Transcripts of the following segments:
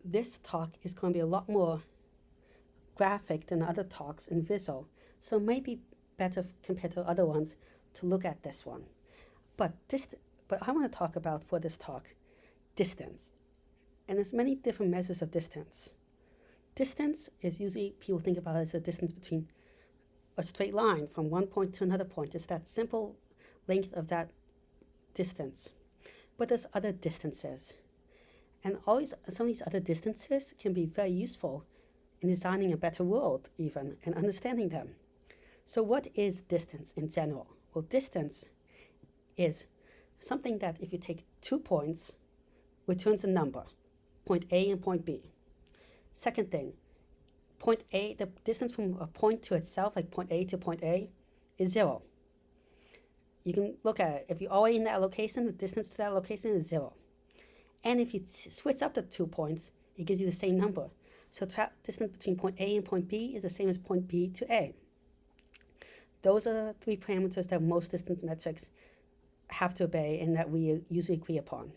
this talk is going to be a lot more graphic than other talks and visual, so it might be better compared to other ones to look at this one. But I want to talk about for this talk distance, and there's many different measures of distance. Distance is usually people think about it as a distance between a straight line from one point to another point. It's that simple length of that distance. But there's other distances, and some of these other distances can be very useful in designing a better world, even, and understanding them. So what is distance in general? Well, distance is something that if you take 2 points, returns a number, point A and point B. Second thing, point A, the distance from a point to itself, like point A to point A, is 0. You can look at it. If you're already in that location, the distance to that location is 0. And if you switch up the 2 points, it gives you the same number. So distance between point A and point B is the same as point B to A. Those are the 3 parameters that most distance metrics have to obey and that we usually agree upon.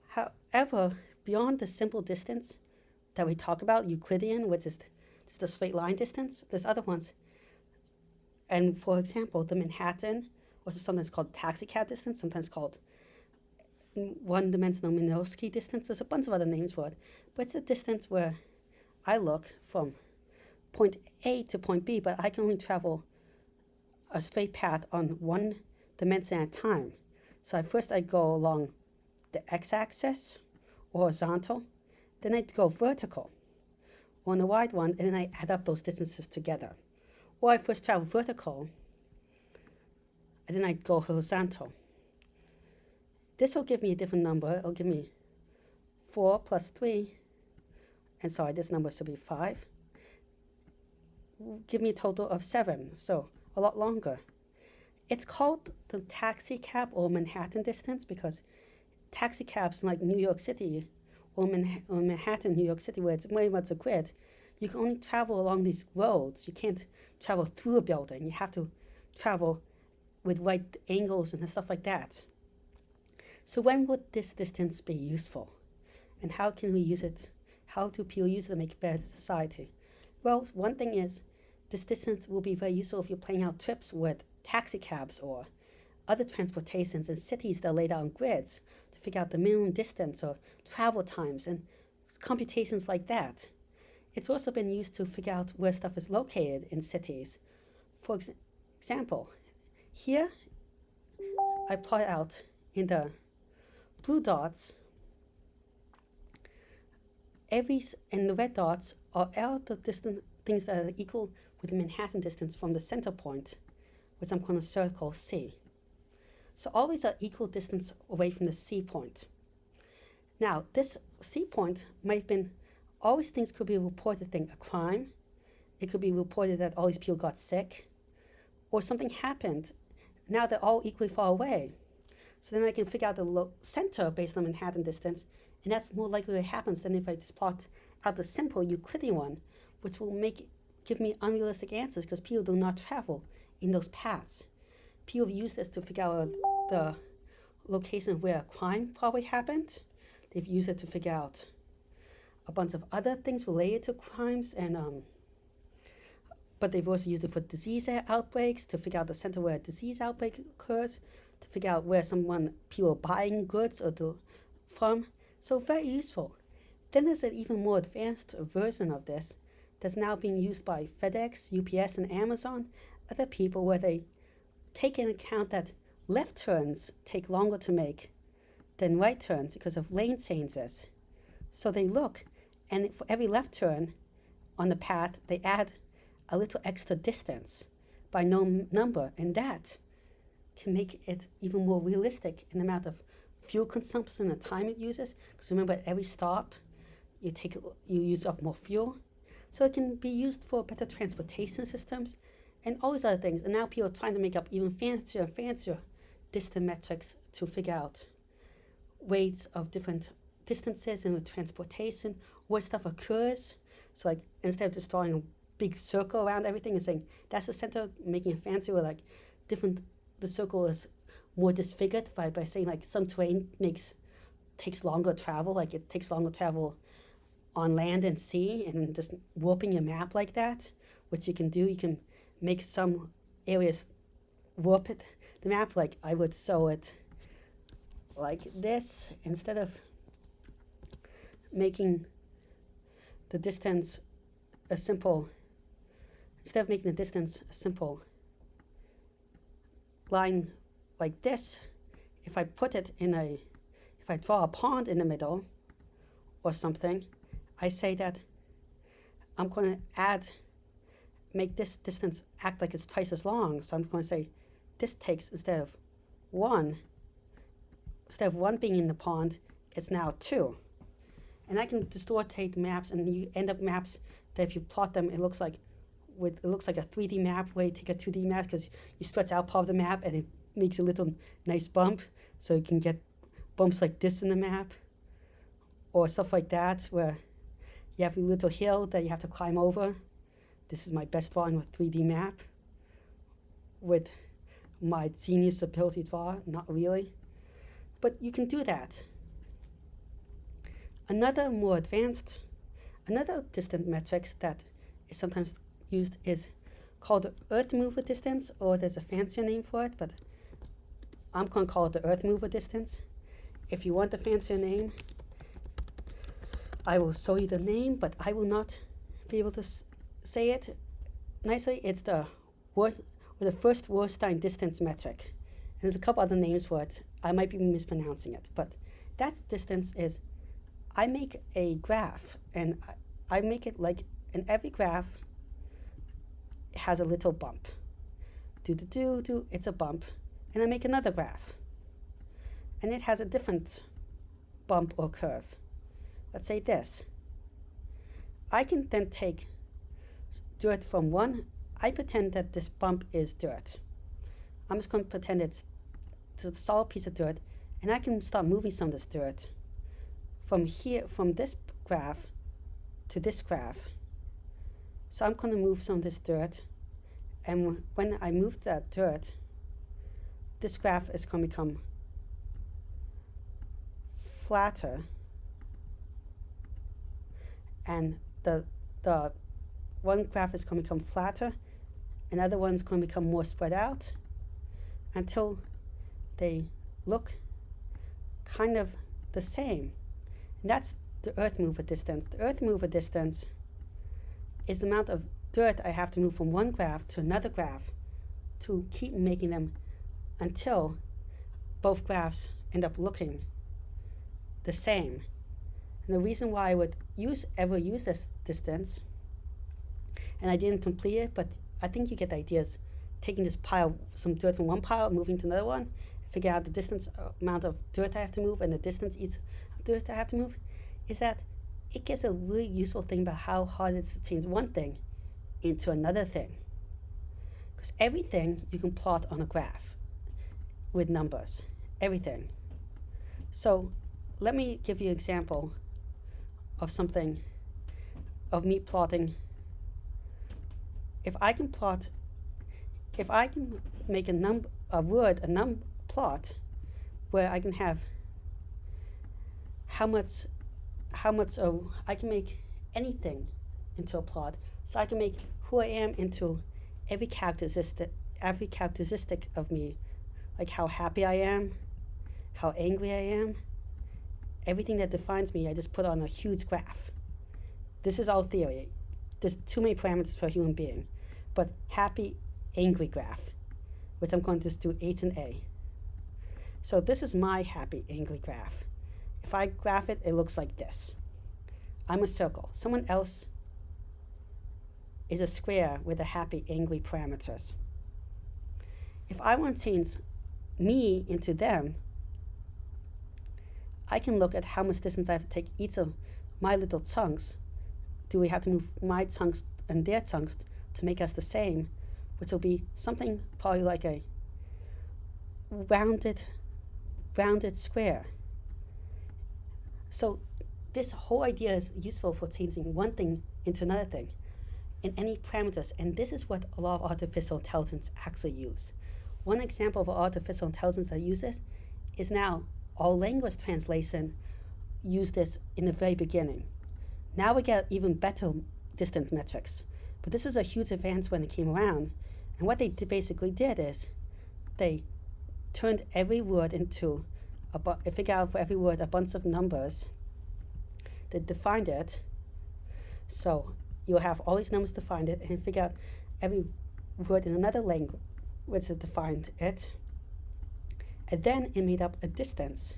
However, beyond the simple distance that we talk about, Euclidean, which is just a straight line distance, there's other ones. And for example, the Manhattan, also sometimes called taxicab distance, sometimes called one-dimensional Minkowski distance. There's a bunch of other names for it, but it's a distance where I look from point A to point B, but I can only travel a straight path on one dimension at a time. So first I go along the x-axis, horizontal, then I go vertical on the wide one, and then I add up those distances together. Or I first travel vertical, and then I go horizontal. This will give me a different number. It'll give me 4 plus 3, and sorry, this number should be 5. Give me a total of 7, so a lot longer. It's called the taxi cab or Manhattan distance because taxi cabs in like New York City or Manhattan, New York City, where it's very much a grid, you can only travel along these roads. You can't travel through a building. You have to travel with right angles and stuff like that. So when would this distance be useful? And how can we use it? How do people use it to make a better society? Well, one thing is this distance will be very useful if you're planning out trips with taxi cabs or other transportations in cities that are laid out on grids to figure out the minimum distance or travel times and computations like that. It's also been used to figure out where stuff is located in cities. For example, here I plot out in the blue dots, and the red dots are all the distant things that are equal with the Manhattan distance from the center point, which I'm going to circle C. So all these are equal distance away from the C point. Now, this C point might have been, all these things could be a reported thing, a crime. It could be reported that all these people got sick, or something happened. Now they're all equally far away. So then I can figure out the center based on Manhattan distance, and that's more likely what happens than if I just plot out the simple Euclidean one, which will give me unrealistic answers because people do not travel in those paths. People have used this to figure out the location where a crime probably happened. They've used it to figure out a bunch of other things related to crimes, but they've also used it for disease outbreaks to figure out the center where a disease outbreak occurs, to figure out where people are buying goods from. So very useful. Then there's an even more advanced version of this that's now being used by FedEx, UPS, and Amazon, other people, where they take into account that left turns take longer to make than right turns because of lane changes. So they look, and for every left turn on the path, they add a little extra distance by no number, and that can make it even more realistic in the amount of fuel consumption and time it uses. Because remember, at every stop, you use up more fuel. So it can be used for better transportation systems and all these other things. And now people are trying to make up even fancier and fancier distance metrics to figure out weights of different distances and with transportation, where stuff occurs. So like instead of just drawing a big circle around everything and saying that's the center, making it fancier, like the circle is more disfigured by saying like some terrain takes longer travel, like it takes longer travel on land and sea and just warping your map like that, which you can do. You can make some areas warp it, the map, like I would sew it like this instead of making the distance a simple line like this. If I draw a pond in the middle or something, I say that I'm going to make this distance act like it's twice as long. So I'm going to say this takes, instead of one being in the pond, it's now 2. And I can distort maps, and you end up maps that if you plot them, it looks like a 3D map where you take a 2D map because you stretch out part of the map and it makes a little nice bump. So you can get bumps like this in the map or stuff like that where you have a little hill that you have to climb over. This is my best drawing of 3D map with my genius ability to draw, not really. But you can do that. Another distant metrics that is sometimes used is called the Earth mover distance, or there's a fancier name for it, but I'm going to call it the Earth mover distance. If you want a fancier name, I will show you the name, but I will not be able to say it nicely. It's the first Worstein distance metric. And there's a couple other names for it. I might be mispronouncing it, but that distance is, I make a graph, and I make it like, and every graph has a little bump. It's a bump. And I make another graph. And it has a different bump or curve. Let's say this. I can then take dirt from one. I pretend that this bump is dirt. I'm just going to pretend it's a solid piece of dirt, and I can start moving some of this dirt from this graph to this graph. So I'm going to move some of this dirt, and when I move that dirt, this graph is going to become flatter, and the one graph is going to become flatter, another one's going to become more spread out until they look kind of the same. And that's the Earth mover distance. The Earth mover distance is the amount of dirt I have to move from one graph to another graph to keep making them until both graphs end up looking the same. And the reason why I would ever use this distance, and I didn't complete it, but I think you get the ideas, taking this pile, some dirt from one pile, moving to another one, figure out the distance amount of dirt I have to move and the distance each dirt I have to move, is that it gives a really useful thing about how hard it is to change one thing into another thing. Because everything you can plot on a graph with numbers, everything. So let me give you an example of something, of me plotting. If I can make a num plot where I can have how much I can make anything into a plot. So I can make who I am into every characteristic of me, like how happy I am, how angry I am, everything that defines me, I just put on a huge graph. This is all theory. There's too many parameters for a human being. But happy, angry graph, which I'm going to just do H and A. So this is my happy, angry graph. If I graph it, it looks like this. I'm a circle. Someone else is a square with a happy, angry parameters. If I want to change me into them, I can look at how much distance I have to take each of my little chunks. Do we have to move my chunks and their chunks to make us the same, which will be something probably like a rounded square. So this whole idea is useful for changing one thing into another thing in any parameters, and this is what a lot of artificial intelligence actually use. One example of artificial intelligence that uses is now all language translation use this in the very beginning. Now we get even better distance metrics. But this was a huge advance when it came around. And what they basically did is they turned every word into figure out for every word a bunch of numbers. They defined it. So you'll have all these numbers defined it and figure out every word in another language that defined it. And then it made up a distance.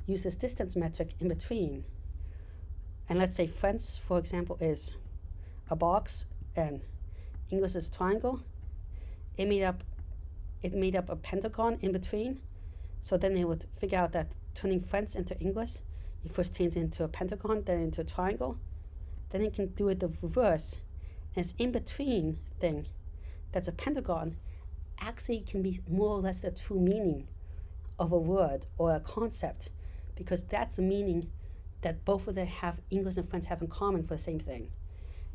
Use this distance metric in between. And let's say French, for example, is a box and English is a triangle. It made up a pentagon in between. So then it would figure out that turning French into English, you first change it into a pentagon, then into a triangle. Then it can do it the reverse. And it's in between thing that's a pentagon actually can be more or less the true meaning of a word or a concept, because that's the meaning that both of them have, English and French have in common for the same thing.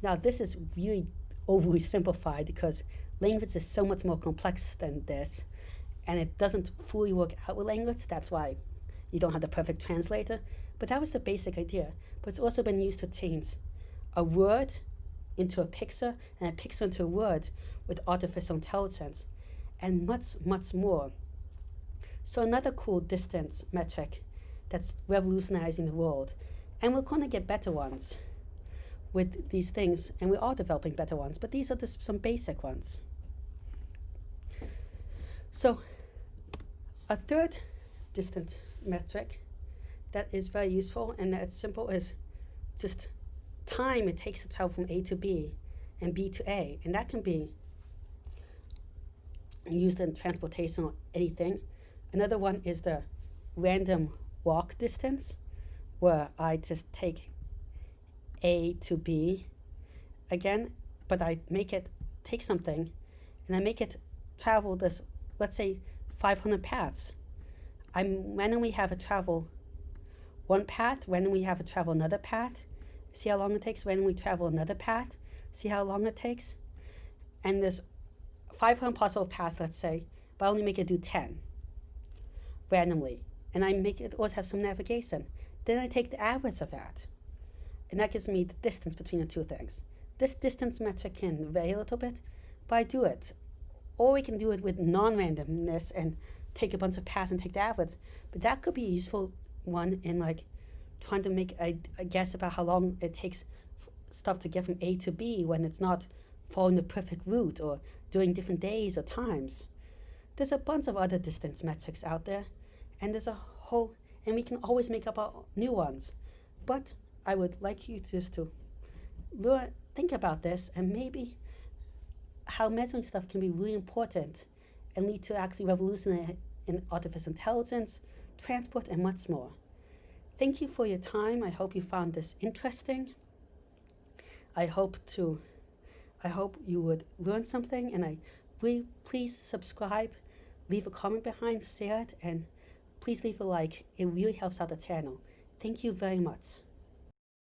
Now this is really overly simplified because language is so much more complex than this, and it doesn't fully work out with language. That's why you don't have the perfect translator. But that was the basic idea. But it's also been used to change a word into a picture and a picture into a word with artificial intelligence and much, much more. So another cool distance metric that's revolutionizing the world. And we're going to get better ones with these things, and we are developing better ones, but these are just some basic ones. So a third distance metric that is very useful and that's simple is just time it takes to travel from A to B and B to A. And that can be used in transportation or anything. Another one is the random walk distance, where I just take A to B again, but I make it take something and I make it travel this, let's say 500 paths. I randomly have it travel one path, randomly have it travel another path, see how long it takes, randomly travel another path, see how long it takes. And there's 500 possible paths, let's say, but I only make it do 10 randomly. And I make it always have some navigation. Then I take the average of that. And that gives me the distance between the two things. This distance metric can vary a little bit, but I do it. Or we can do it with non-randomness and take a bunch of paths and take the average. But that could be a useful one in like trying to make a guess about how long it takes stuff to get from A to B when it's not following the perfect route or doing different days or times. There's a bunch of other distance metrics out there, and there's a whole, and we can always make up our new ones. But I would like you just to think about this, and maybe how measuring stuff can be really important and lead to actually revolution in artificial intelligence, transport, and much more. Thank you for your time. I hope you found this interesting. I hope you would learn something, and please subscribe, leave a comment behind, share it, and please leave a like. It really helps out the channel. Thank you very much.